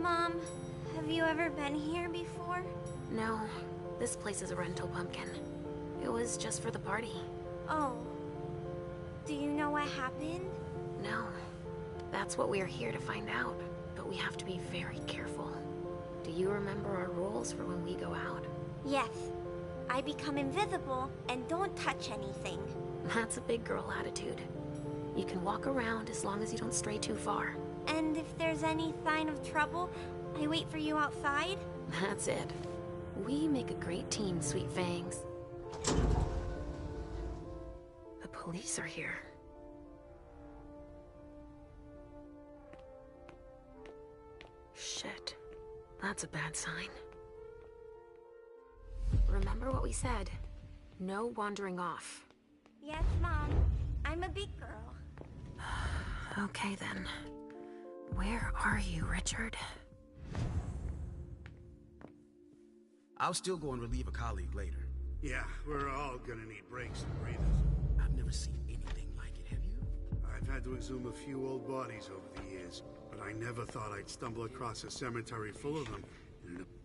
Mom, have you ever been here before? No, this place is a rental pumpkin. It was just for the party. Oh. Do you know what happened? No. That's what we are here to find out. But we have to be very careful. Do you remember our rules for when we go out? Yes. I become invisible and don't touch anything. That's a big girl attitude. You can walk around as long as you don't stray too far. And if there's any sign of trouble, I wait for you outside? That's it. We make a great team, Sweet Fangs. The police are here. Shit. That's a bad sign. Remember what we said. No wandering off. Yes, Mom. I'm a big girl. Okay then. Where are you, Richard? I'll still go and relieve a colleague later. Yeah, we're all gonna need breaks and breathers. I've never seen anything like it, have you? I've had to exhume a few old bodies over the years, but I never thought I'd stumble across a cemetery full of them.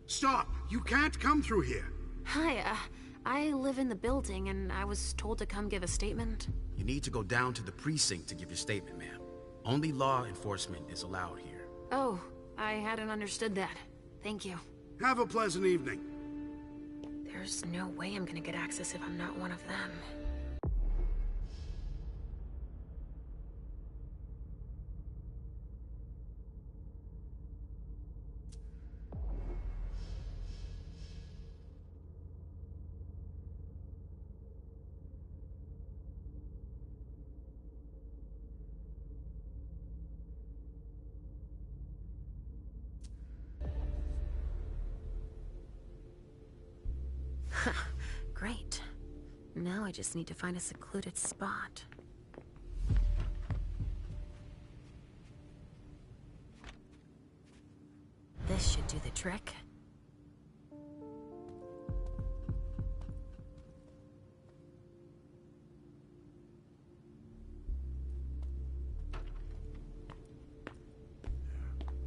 Stop! You can't come through here! Hi, I live in the building and I was told to come give a statement. You need to go down to the precinct to give your statement, ma'am. Only law enforcement is allowed here. Oh, I hadn't understood that. Thank you. Have a pleasant evening. There's no way I'm gonna get access if I'm not one of them. Great. Now I just need to find a secluded spot. This should do the trick.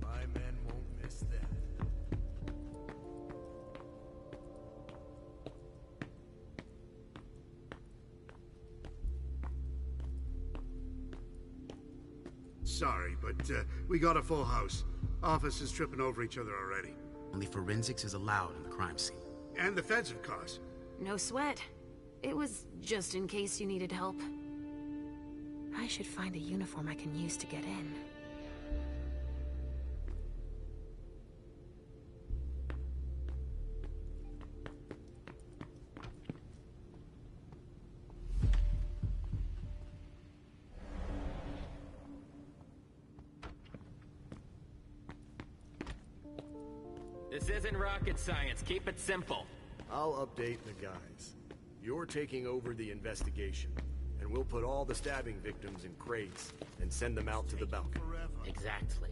My men won't miss that. Sorry, but we got a full house. Officers tripping over each other already. Only forensics is allowed in the crime scene. And the feds, of course. No sweat. It was just in case you needed help. I should find a uniform I can use to get in. This isn't rocket science. Keep it simple. I'll update the guys. You're taking over the investigation, and we'll put all the stabbing victims in crates and send them out to the balcony. Exactly.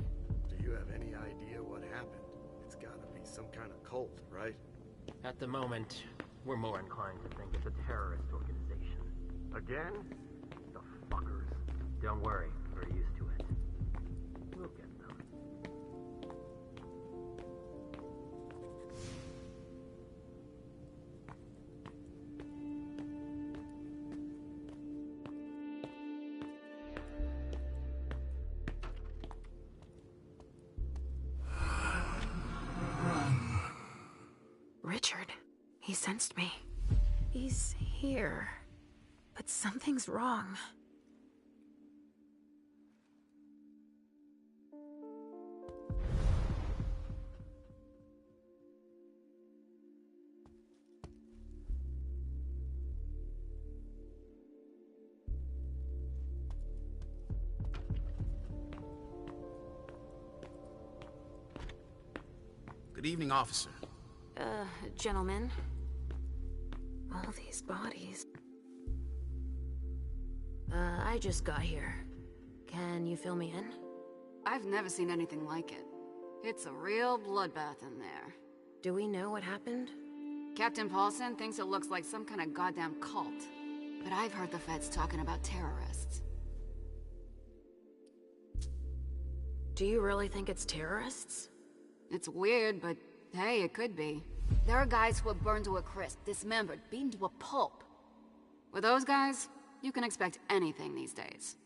Do you have any idea what happened? It's gotta be some kind of cult, right? At the moment, we're more inclined to think it's a terrorist organization. Again? The fuckers. Don't worry, we're used to it. We'll get them. Richard. He sensed me. He's here. But something's wrong. Good evening, officer. Gentlemen. All these bodies. I just got here. Can you fill me in? I've never seen anything like it. It's a real bloodbath in there. Do we know what happened? Captain Paulson thinks it looks like some kind of goddamn cult. But I've heard the feds talking about terrorists. Do you really think it's terrorists? It's weird, but hey, it could be. There are guys who are burned to a crisp, dismembered, beaten to a pulp. With those guys, you can expect anything these days.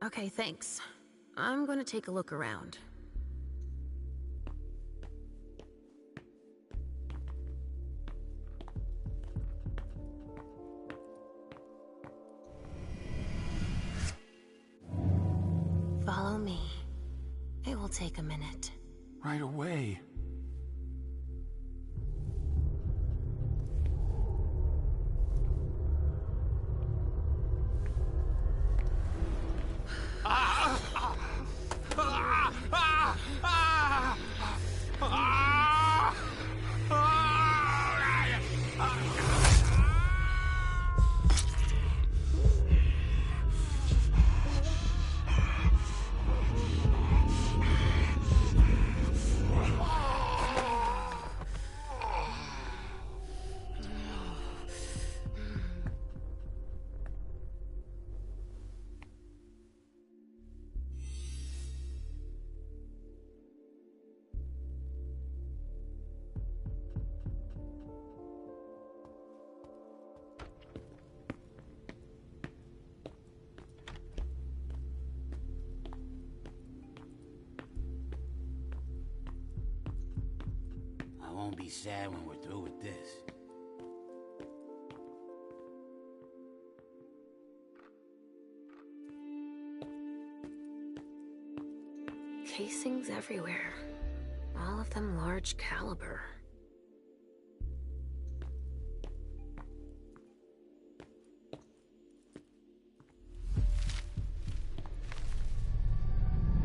Okay, thanks. I'm gonna take a look around. Follow me. It will take a minute. Right away. I won't be sad when we're through with this. Casings everywhere. All of them large caliber.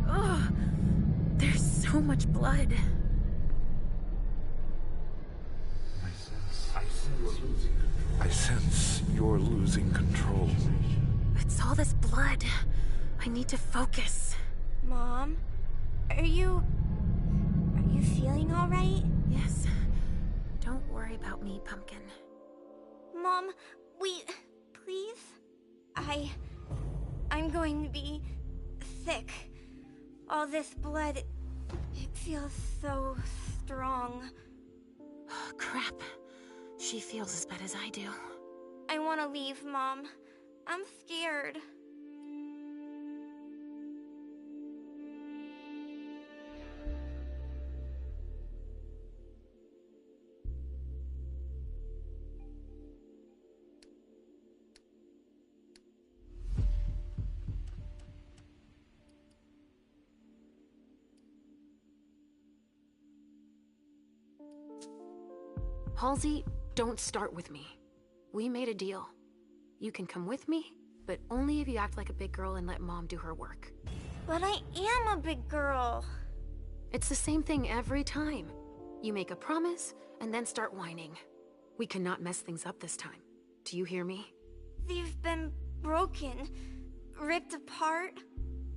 Ugh! There's so much blood. I sense you're losing control. It's all this blood. I need to focus. Mom, are you feeling all right? Yes. Don't worry about me, Pumpkin. Mom, please? I'm going to be sick. All this blood, it feels so strong. Crap. She feels as bad as I do. I want to leave, Mom. I'm scared. Halsey, don't start with me. We made a deal. You can come with me, but only if you act like a big girl and let Mom do her work. But I am a big girl. It's the same thing every time. You make a promise, and then start whining. We cannot mess things up this time. Do you hear me? They've been broken, ripped apart.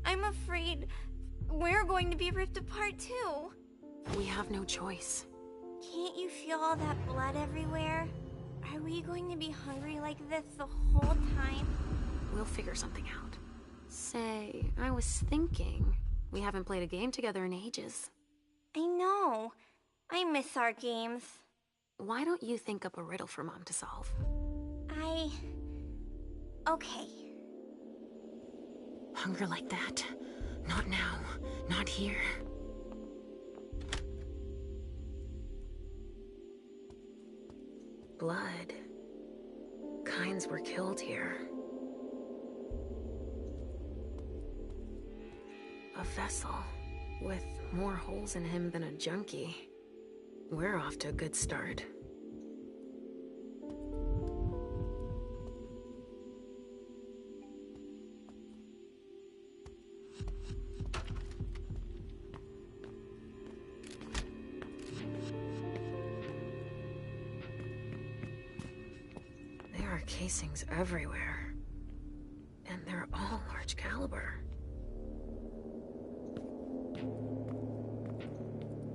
I'm afraid we're going to be ripped apart too. We have no choice. Can't you feel all that blood everywhere? Are we going to be hungry like this the whole time? We'll figure something out. Say, I was thinking, we haven't played a game together in ages. I know. I miss our games. Why don't you think up a riddle for Mom to solve? Okay. Hunger like that? Not now. Not here. Blood. Kinds were killed here. A vessel with more holes in him than a junkie. We're off to a good start. There are casings everywhere. And they're all large caliber.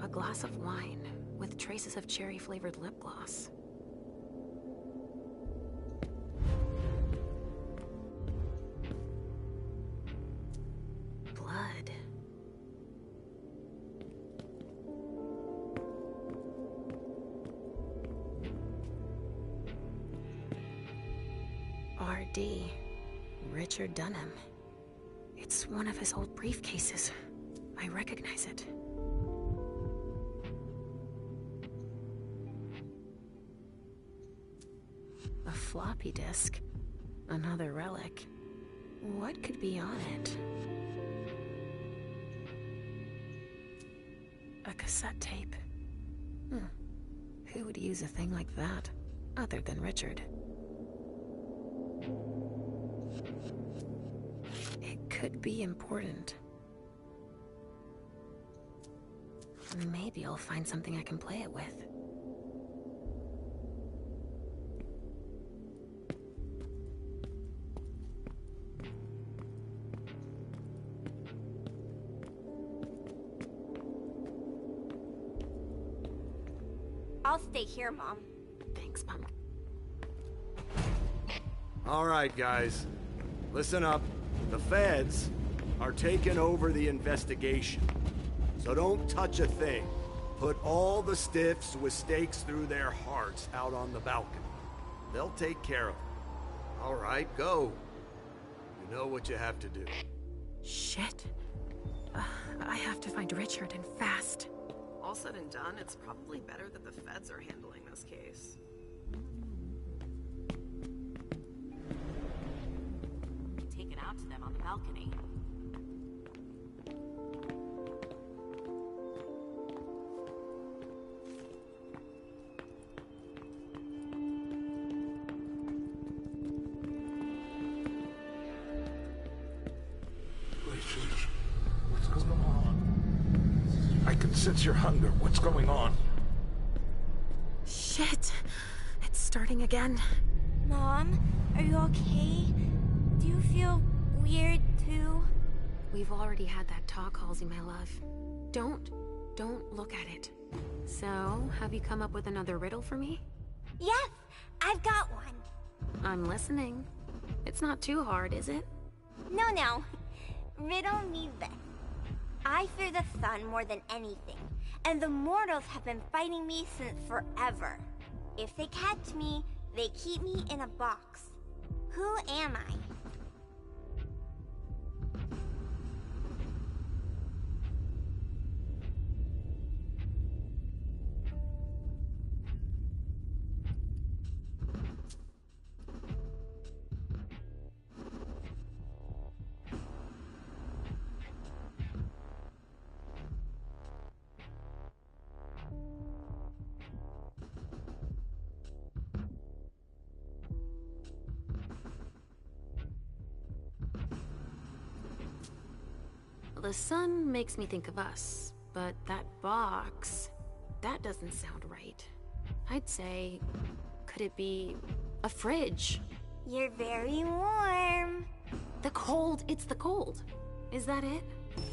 A glass of wine with traces of cherry-flavored lip gloss. Blood. ID. Richard Dunham. It's one of his old briefcases. I recognize it. A floppy disk. Another relic. What could be on it? A cassette tape. Who would use a thing like that, other than Richard? It could be important. Maybe I'll find something I can play it with. I'll stay here, Mom. Thanks, Mom. All right, guys. Listen up. The feds are taking over the investigation. So don't touch a thing. Put all the stiffs with stakes through their hearts out on the balcony. They'll take care of it. All right, go. You know what you have to do. Shit. I have to find Richard, and fast. All said and done, it's probably better that the feds are handling this case. Take it out to them on the balcony. What's going on? I can sense your hunger. What's going on? Shit. It's starting again. Mom, are you okay? Do you feel weird too? We've already had that talk, Halsey, my love. Don't look at it. So, have you come up with another riddle for me? Yes, I've got one. I'm listening. It's not too hard, is it? No. Riddle me this. I fear the sun more than anything, and the mortals have been fighting me since forever. If they catch me, they keep me in a box. Who am I? The sun makes me think of us, but that box, that doesn't sound right. I'd say, could it be a fridge? You're very warm. The cold, it's the cold. Is that it?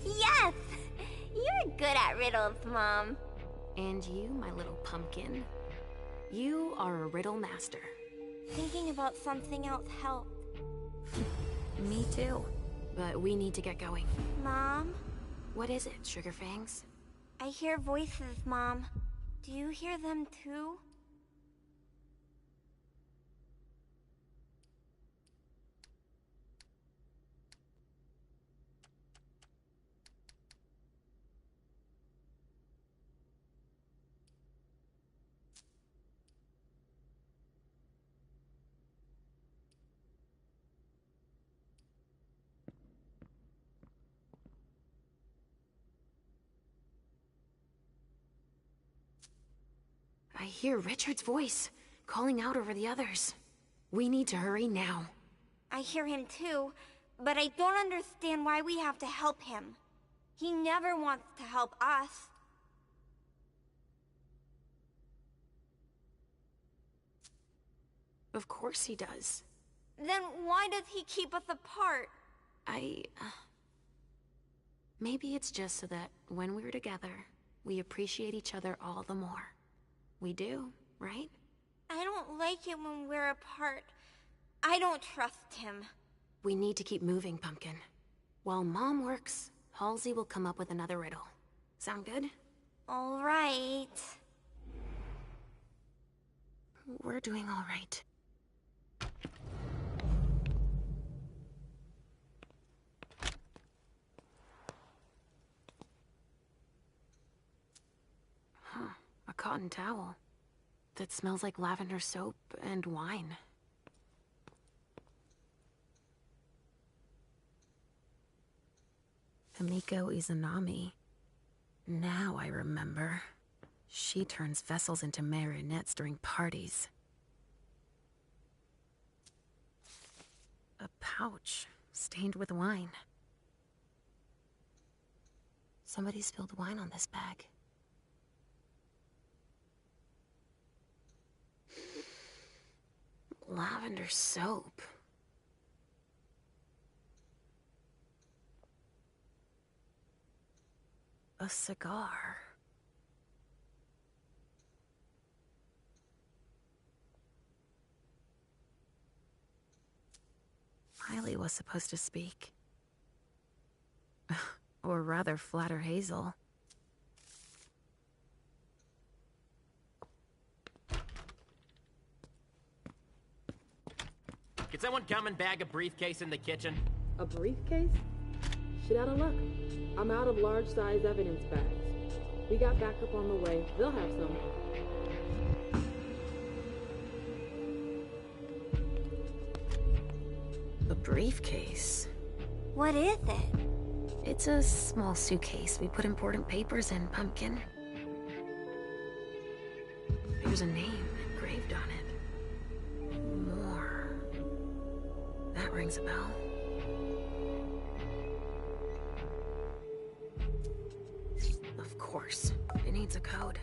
Yes! You're good at riddles, Mom. And you, my little pumpkin, you are a riddle master. Thinking about something else helped. Me too. But we need to get going. Mom? What is it, Sugarfangs? I hear voices, Mom. Do you hear them too? I hear Richard's voice, calling out over the others. We need to hurry now. I hear him too, but I don't understand why we have to help him. He never wants to help us. Of course he does. Then why does he keep us apart? Maybe it's just so that when we're together, we appreciate each other all the more. We do, right? I don't like it when we're apart. I don't trust him. We need to keep moving, Pumpkin. While Mom works, Halsey will come up with another riddle. Sound good? All right. We're doing all right. cotton towel that smells like lavender soap and wine. Himiko Izanami. Now I remember. She turns vessels into marionettes during parties. A pouch stained with wine. Somebody spilled wine on this bag. Lavender soap. A cigar. Riley was supposed to speak. Or rather, flatter Hazel. Can someone come and bag a briefcase in the kitchen? A briefcase? Shit out of luck. I'm out of large-size evidence bags. We got backup on the way. They'll have some. A briefcase? What is it? It's a small suitcase. We put important papers in, Pumpkin. There's a name engraved on it. More. That rings a bell. Of course. It needs a code.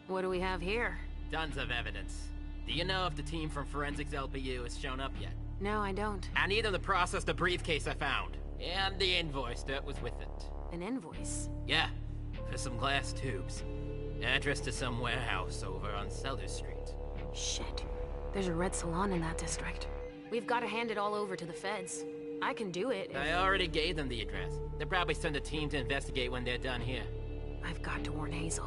What do we have here? Tons of evidence. Do you know if the team from Forensics LPU has shown up yet? No, I don't. I need them to process the briefcase I found. And the invoice that was with it. An invoice? Yeah, for some glass tubes. Address to some warehouse over on Sellers Street. Shit. There's a red salon in that district. We've got to hand it all over to the feds. I can do it. I already gave them the address. They'll probably send a team to investigate when they're done here. I've got to warn Hazel.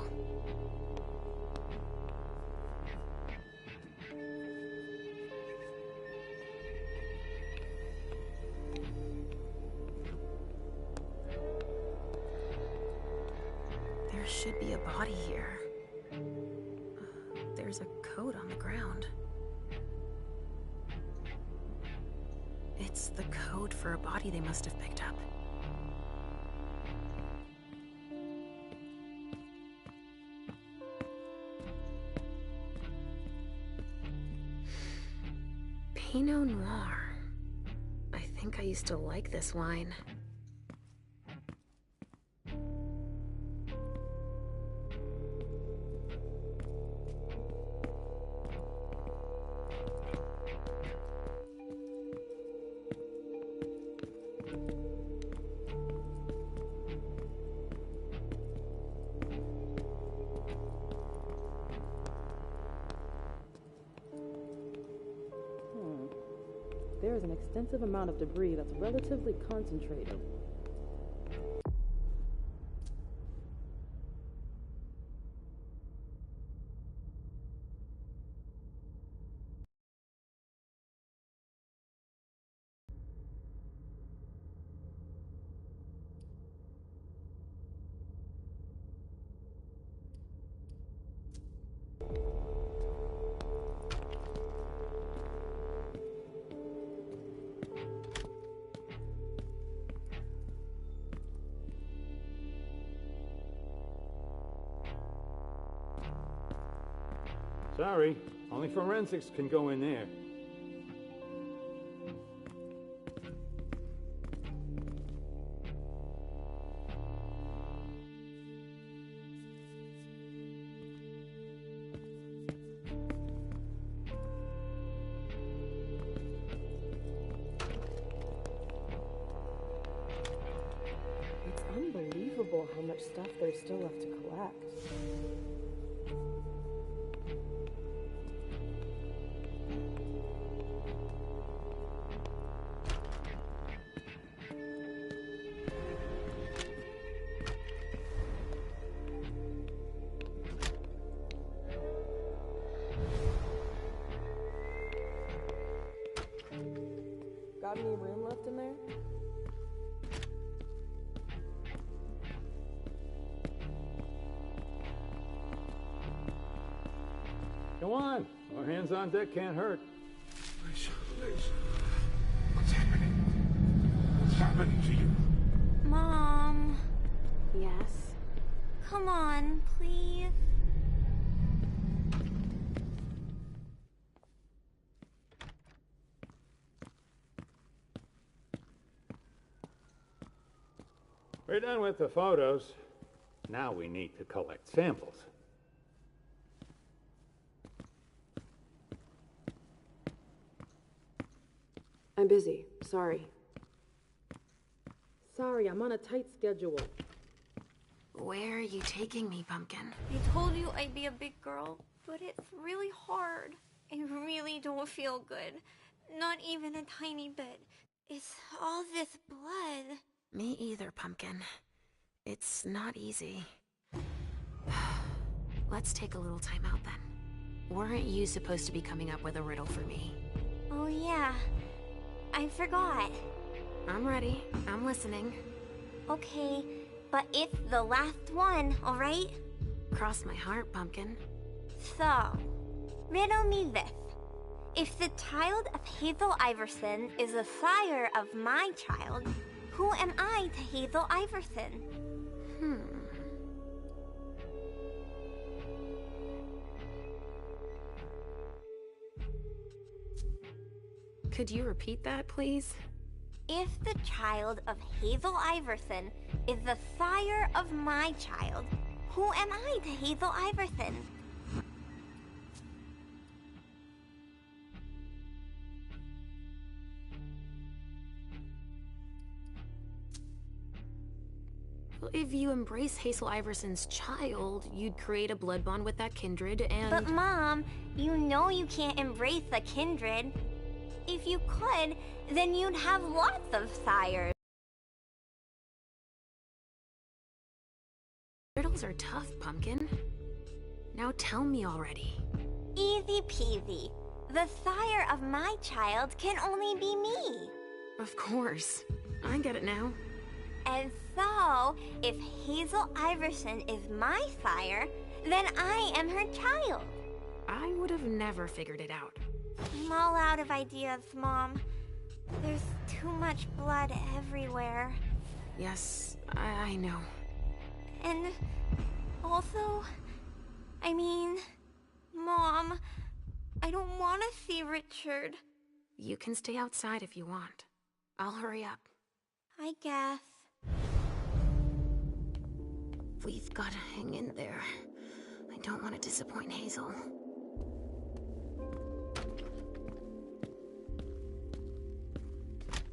There should be a body here. There's a code on the ground. It's the code for a body they must have picked up. Pinot Noir. I think I used to like this wine. There is an extensive amount of debris that's relatively concentrated. Sorry, only forensics can go in there. It's unbelievable how much stuff there's still left to collect. got any room left in there? Come on. Our hands on deck can't hurt. Leysha. What's happening? What's happening to you? Mom. Yes? Come on, please. We're done with the photos. Now we need to collect samples. I'm busy. Sorry. Sorry, I'm on a tight schedule. Where are you taking me, Pumpkin? I told you I'd be a big girl, but it's really hard. I really don't feel good. Not even a tiny bit. It's all this blood. Me either, Pumpkin. It's not easy. Let's take a little time out then. Weren't you supposed to be coming up with a riddle for me? Oh yeah, I forgot. I'm ready. I'm listening. Okay, but it's the last one, alright? Cross my heart, Pumpkin. So, riddle me this. If the child of Hazel Iverson is the sire of my child, who am I to Hazel Iverson? Could you repeat that, please? If the child of Hazel Iverson is the sire of my child, who am I to Hazel Iverson? Well, if you embrace Hazel Iverson's child, you'd create a blood bond with that kindred and... But Mom, you know you can't embrace a kindred. If you could, then you'd have lots of sires. Riddles are tough, Pumpkin. Now tell me already. Easy peasy. The sire of my child can only be me. Of course. I get it now. And so, if Hazel Iverson is my sire, then I am her child. I would have never figured it out. I'm all out of ideas, Mom. There's too much blood everywhere. Yes, I know. And also, I mean, Mom, I don't want to see Richard. You can stay outside if you want. I'll hurry up. I guess. We've got to hang in there. I don't want to disappoint Hazel.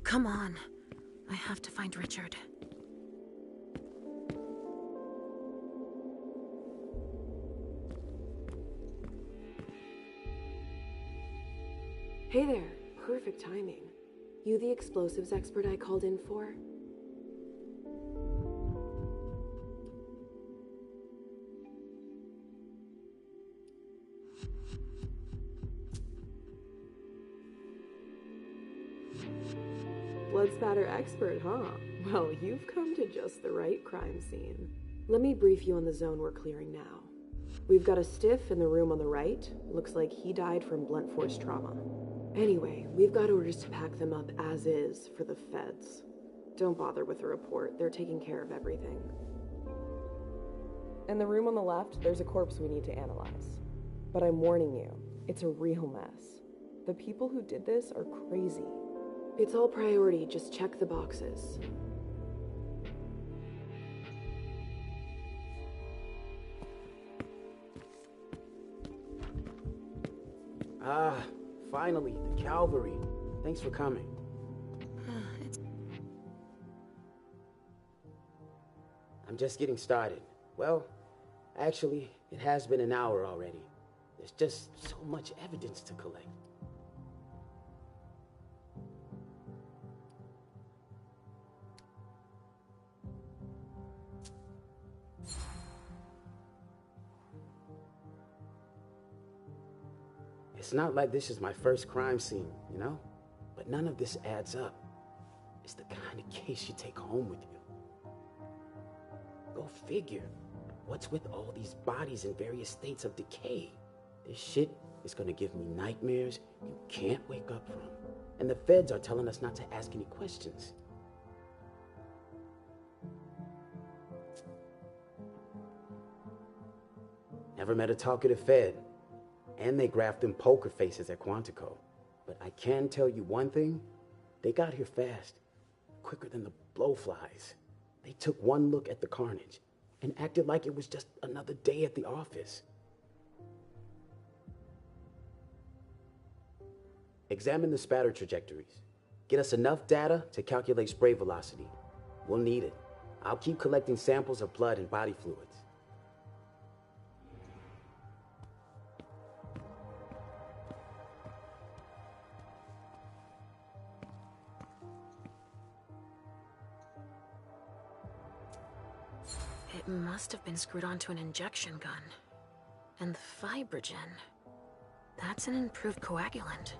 Come on. I have to find Richard. Hey there. Perfect timing. You the explosives expert I called in for? Blood spatter expert, huh? Well, you've come to just the right crime scene. Let me brief you on the zone we're clearing now. We've got a stiff in the room on the right. Looks like he died from blunt force trauma. Anyway, we've got orders to pack them up as is for the feds. Don't bother with the report. They're taking care of everything. In the room on the left, there's a corpse we need to analyze. But I'm warning you, it's a real mess. The people who did this are crazy. It's all priority, just check the boxes. Ah, finally, the cavalry. Thanks for coming. I'm just getting started. Well, actually, it has been an hour already. There's just so much evidence to collect. It's not like this is my first crime scene, you know? But But none of this adds up. It's the kind of case you take home with you. Go figure. What's with all these bodies in various states of decay? This shit is gonna give me nightmares you can't wake up from. And the feds are telling us not to ask any questions. Never met a talkative Fed. And they graphed them poker faces at Quantico. But I can tell you one thing. They got here fast. Quicker than the blowflies. They took one look at the carnage and acted like it was just another day at the office. Examine the spatter trajectories. Get us enough data to calculate spray velocity. We'll need it. I'll keep collecting samples of blood and body fluids. It must have been screwed onto an injection gun. And the fibrogen, that's an improved coagulant.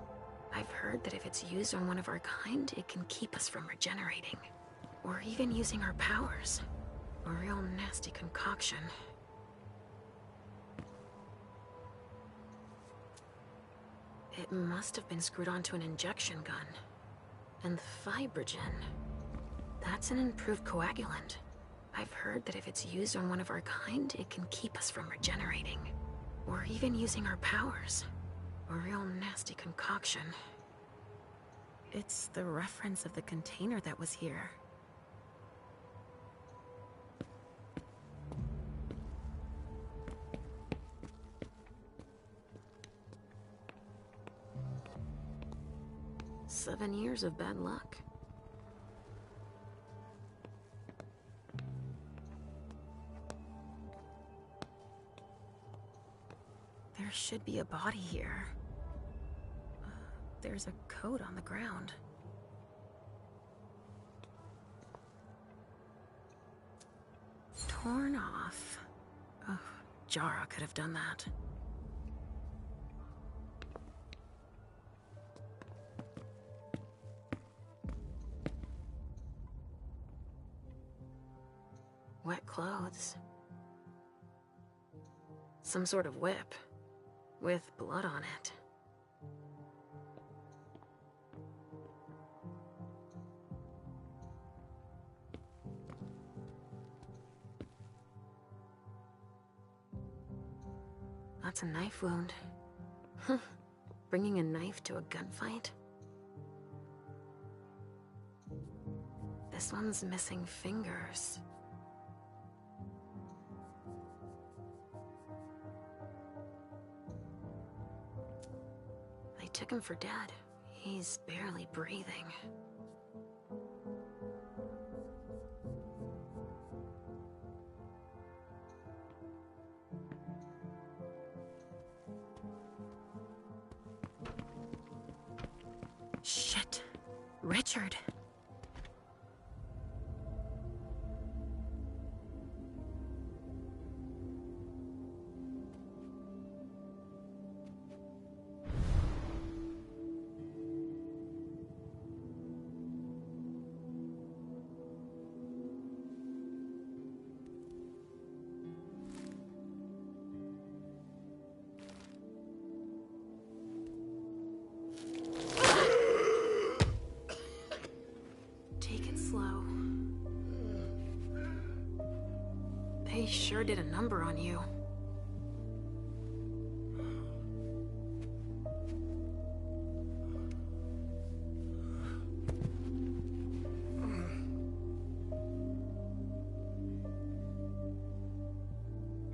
I've heard that if it's used on one of our kind, it can keep us from regenerating. Or even using our powers. A real nasty concoction. It must have been screwed onto an injection gun. And the fibrogen, that's an improved coagulant. I've heard that if it's used on one of our kind, it can keep us from regenerating. Or even using our powers. A real nasty concoction. It's the reference of the container that was here. "7 years of bad luck." There should be a body here. There's a coat on the ground. Torn off. Oh, Jara could have done that. Wet clothes. Some sort of whip. With blood on it. That's a knife wound. Bringing a knife to a gunfight? This one's missing fingers. They took him for dead. He's barely breathing. Shit. Richard. They sure did a number on you.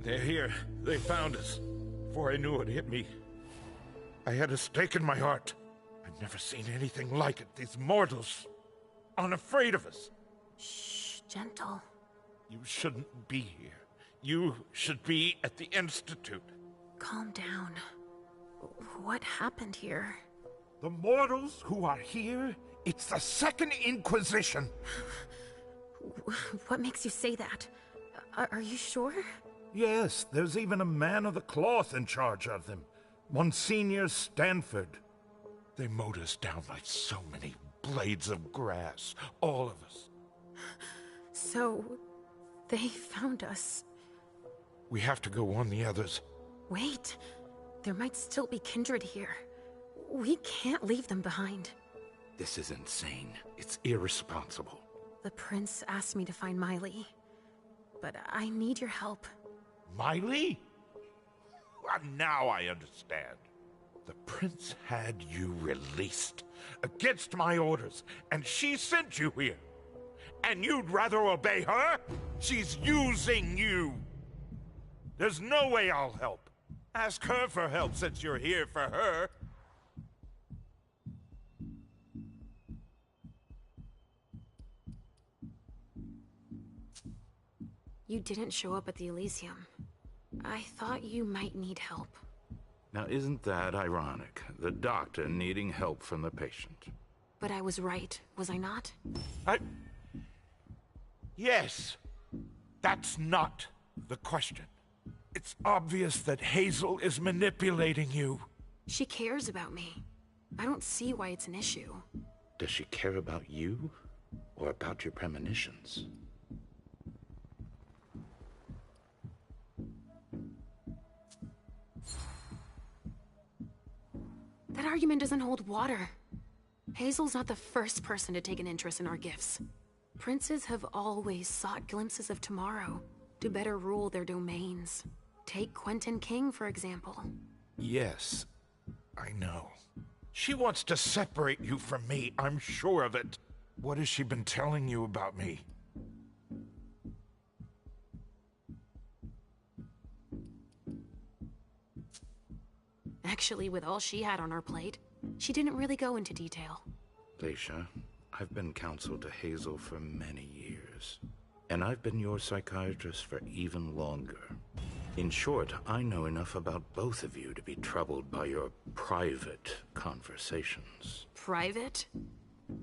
They're here. They found us. Before I knew it hit me, I had a stake in my heart. I've never seen anything like it. These mortals aren't afraid of us. Shh, gentle. You shouldn't be here. You should be at the Institute. Calm down. What happened here? The mortals who are here, it's the Second Inquisition. What makes you say that? Are you sure? Yes, there's even a man of the cloth in charge of them. Monsignor Stanford. They mowed us down like so many blades of grass, all of us. So, they found us. We have to go warn the others. Wait, there might still be kindred here. We can't leave them behind. This is insane. It's irresponsible. The prince asked me to find Miley, but I need your help. Miley? Well, now I understand. The prince had you released against my orders, and she sent you here. And you'd rather obey her? She's using you. There's no way I'll help. Ask her for help since you're here for her. You didn't show up at the Elysium. I thought you might need help. Now, isn't that ironic? The doctor needing help from the patient. But I was right, was I not? Yes. That's not the question. It's obvious that Hazel is manipulating you. She cares about me. I don't see why it's an issue. Does she care about you? Or about your premonitions? That argument doesn't hold water. Hazel's not the first person to take an interest in our gifts. Princes have always sought glimpses of tomorrow to better rule their domains. Take Quentin King, for example. Yes, I know. She wants to separate you from me, I'm sure of it. What has she been telling you about me? Actually, with all she had on her plate, she didn't really go into detail. Leysha, I've been counsel to Hazel for many years. And I've been your psychiatrist for even longer. In short, I know enough about both of you to be troubled by your private conversations. Private?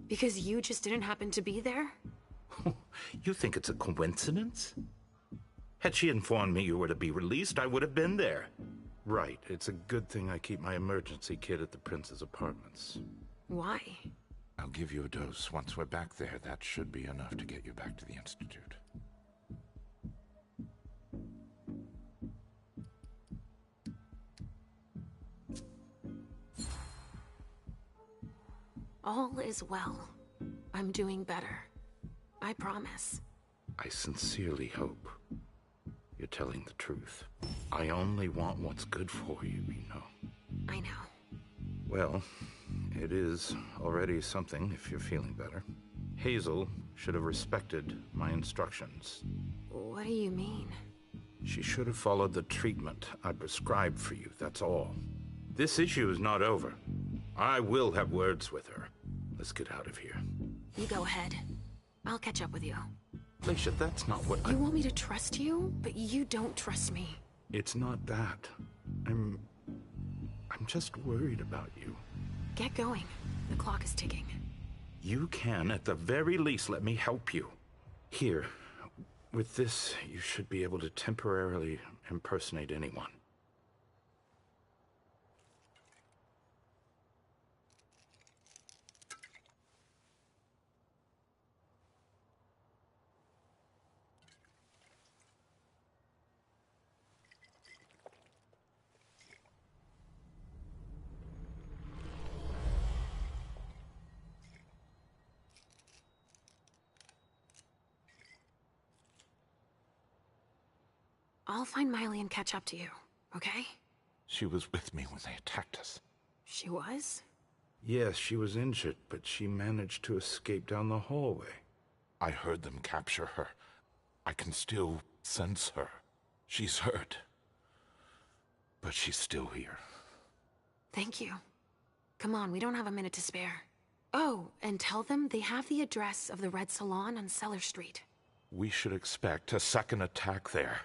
Because you just didn't happen to be there? You think it's a coincidence? Had she informed me you were to be released, I would have been there. Right, it's a good thing I keep my emergency kit at the prince's apartments. Why? I'll give you a dose once we're back there. That should be enough to get you back to the Institute. All is well. I'm doing better. I promise. I sincerely hope you're telling the truth. I only want what's good for you, you know. I know. Well, it is already something if you're feeling better. Hazel should have respected my instructions. What do you mean? She should have followed the treatment I prescribed for you, that's all. This issue is not over. I will have words with her. Let's get out of here. You go ahead. I'll catch up with you. Leysha, that's not what You want me to trust you, but you don't trust me. It's not that. I'm just worried about you. Get going. The clock is ticking. You can, at the very least, let me help you. Here, with this, you should be able to temporarily impersonate anyone. I'll find Miley and catch up to you, okay? She was with me when they attacked us. She was? Yes, she was injured, but she managed to escape down the hallway. I heard them capture her. I can still sense her. She's hurt. But she's still here. Thank you. Come on, we don't have a minute to spare. Oh, and tell them they have the address of the Red Salon on Cellar Street. We should expect a second attack there.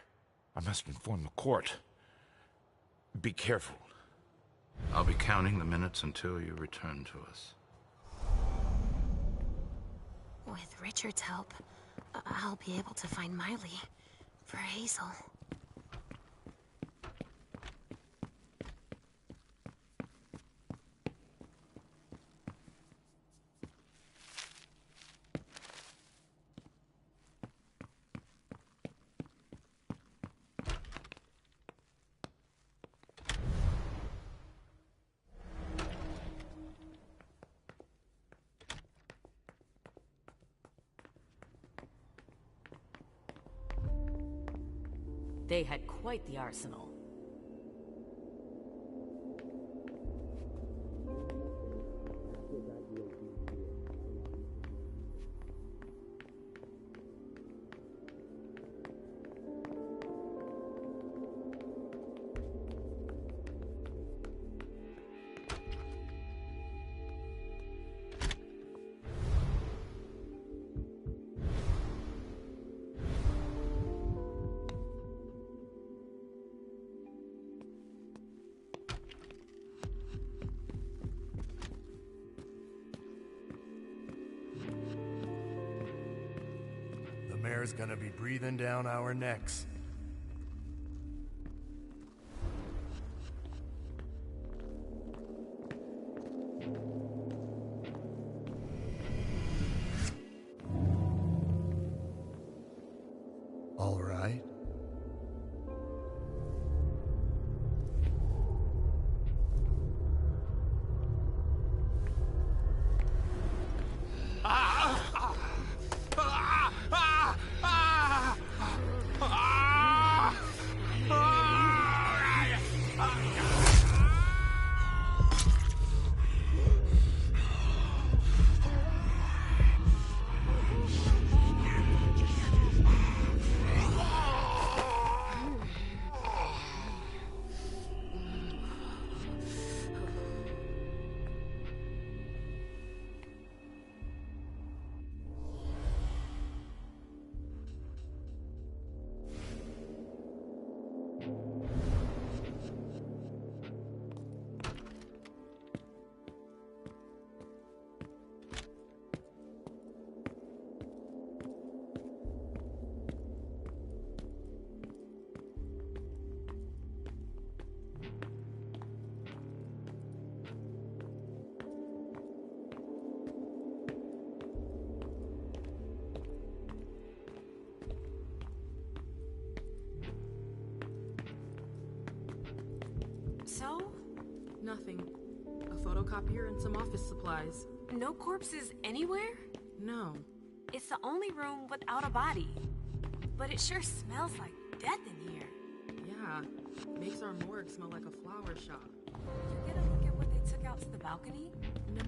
I must inform the court. Be careful. I'll be counting the minutes until you return to us. With Richard's help, I'll be able to find Miley for Hazel. They had quite the arsenal. The mayor's gonna be breathing down our necks. All right. So? Nothing. A photocopier and some office supplies. No corpses anywhere? No. It's the only room without a body. But it sure smells like death in here. Yeah. Makes our morgue smell like a flower shop. You get a look at what they took out to the balcony? No.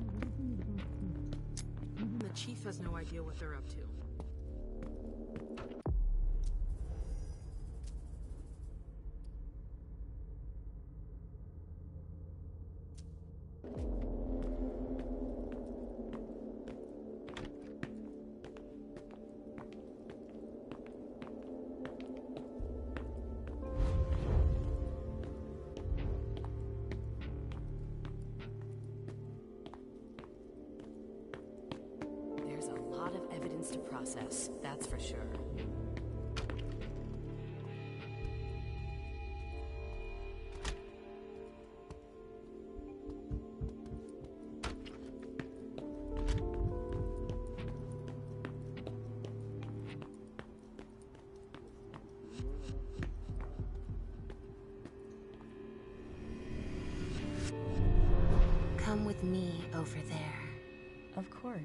Even the chief has no idea what they're up to. There's a lot of evidence to process, that's for sure. Come with me over there. Of course.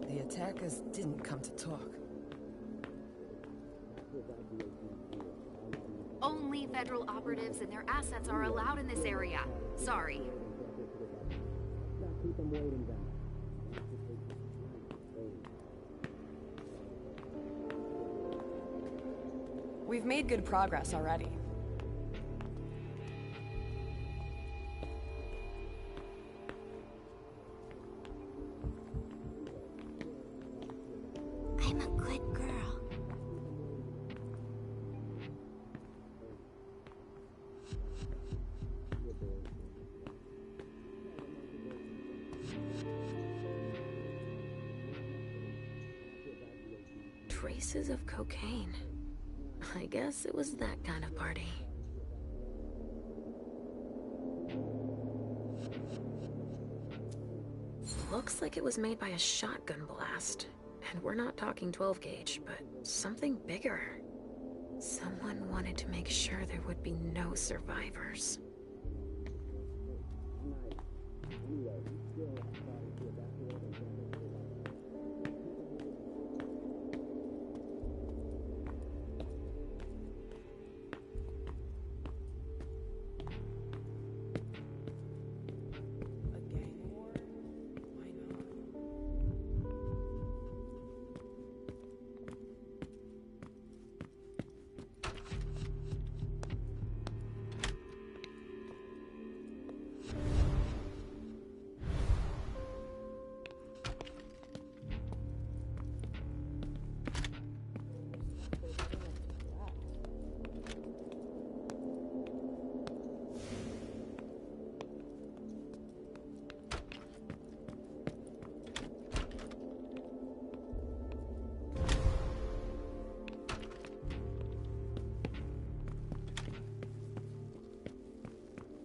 The attackers didn't come to talk. Only federal operatives and their assets are allowed in this area. Sorry. We've made good progress already. I'm a good girl. Traces of cocaine. I guess it was that kind of party. Looks like it was made by a shotgun blast. And we're not talking 12 gauge, but something bigger. Someone wanted to make sure there would be no survivors.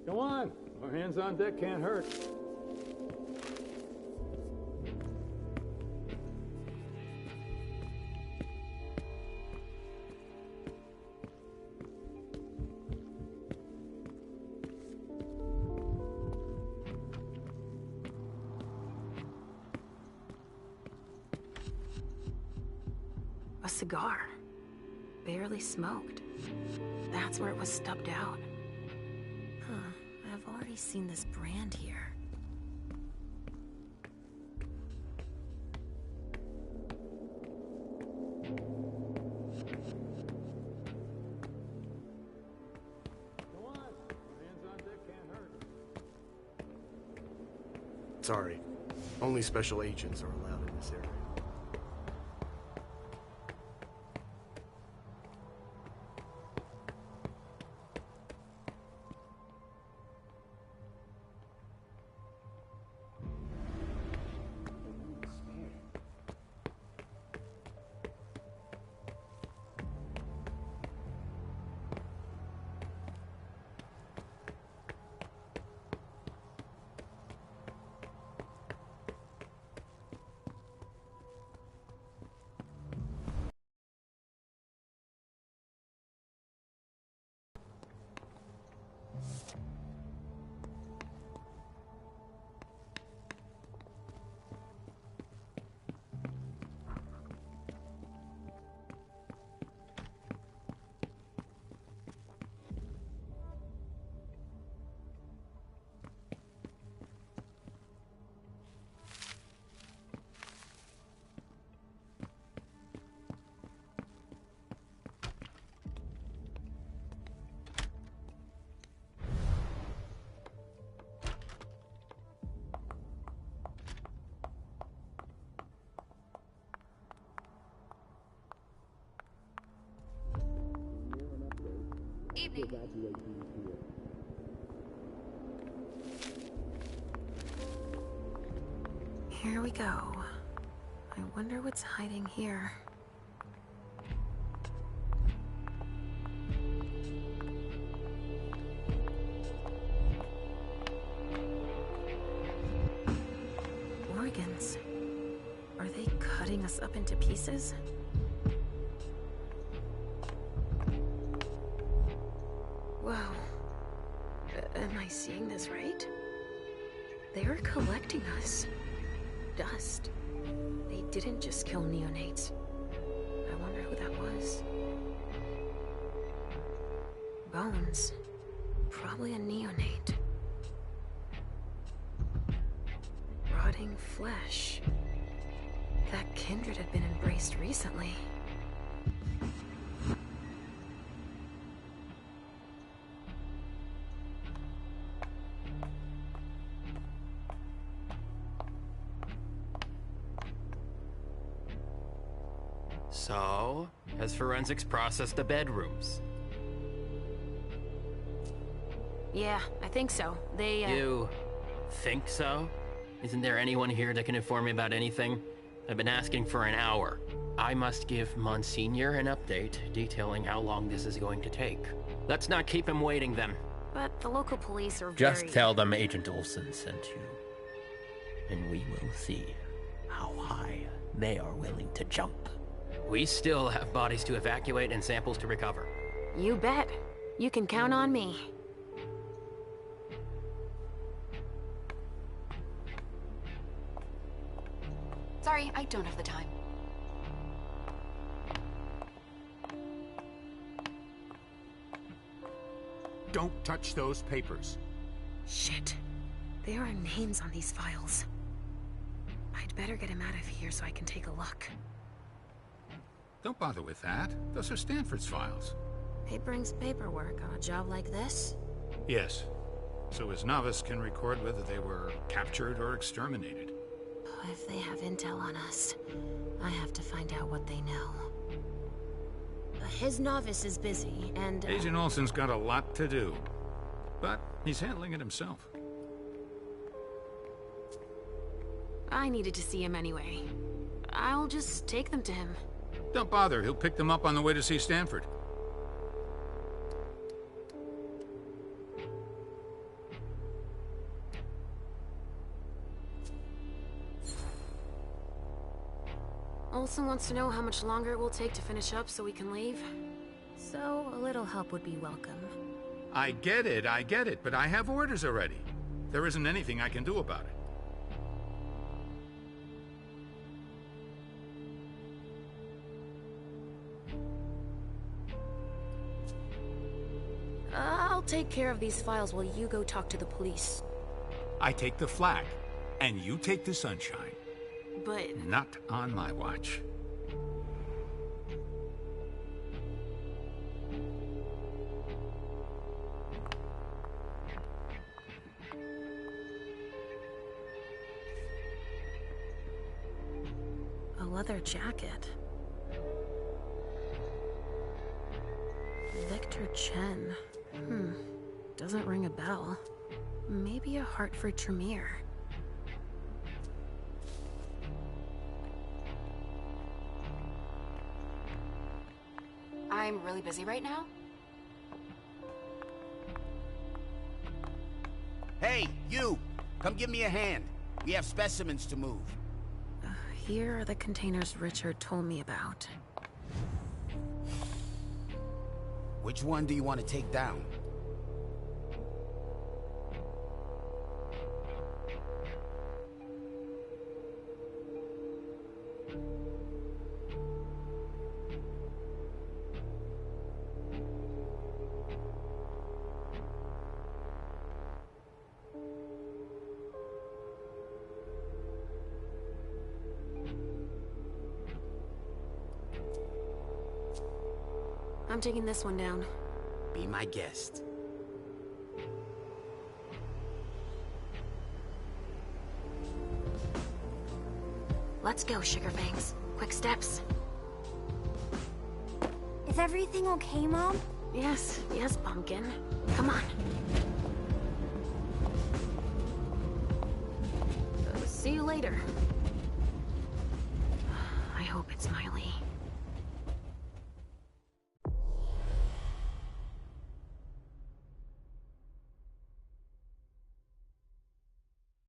Go on. Our hands on deck can't hurt. A cigar. Barely smoked. That's where it was stubbed out. Huh, I've already seen this brand here. Sorry. Only special agents are allowed in this area. Here we go. I wonder what's hiding here. Organs. Are they cutting us up into pieces? Wow. Am I seeing this right? They are collecting us. Dust. They didn't just kill neonates. I wonder who that was. Bones. Probably a neonate. Rotting flesh. That kindred had been embraced recently. So, has forensics processed the bedrooms? Yeah, I think so. They, You think so? Isn't there anyone here that can inform me about anything? I've been asking for an hour. I must give Monsignor an update detailing how long this is going to take. Let's not keep him waiting then. But the local police are Just tell them Agent Olsen sent you. And we will see how high they are willing to jump. We still have bodies to evacuate and samples to recover. You bet. You can count on me. Sorry, I don't have the time. Don't touch those papers. Shit. There are names on these files. I'd better get him out of here so I can take a look. Don't bother with that. Those are Stanford's files. It brings paperwork on a job like this? Yes. So his novice can record whether they were captured or exterminated. If they have intel on us, I have to find out what they know. His novice is busy, and... Agent Olsen's got a lot to do. But he's handling it himself. I needed to see him anyway. I'll just take them to him. Don't bother. He'll pick them up on the way to see Stanford. Olsen wants to know how much longer it will take to finish up so we can leave. So, a little help would be welcome. I get it, but I have orders already. There isn't anything I can do about it. I'll take care of these files while you go talk to the police. I take the flag, and you take the sunshine. But... Not on my watch. A leather jacket. Victor Chen. Doesn't ring a bell. Maybe a heart for Tremere. I'm really busy right now. Hey, you! Come give me a hand. We have specimens to move. Here are the containers Richard told me about. Which one do you want to take down? I'm taking this one down. Be my guest. Let's go, Sugarfangs. Quick steps. Is everything okay, Mom? Yes, Pumpkin. Come on. See you later. I hope it's Miley.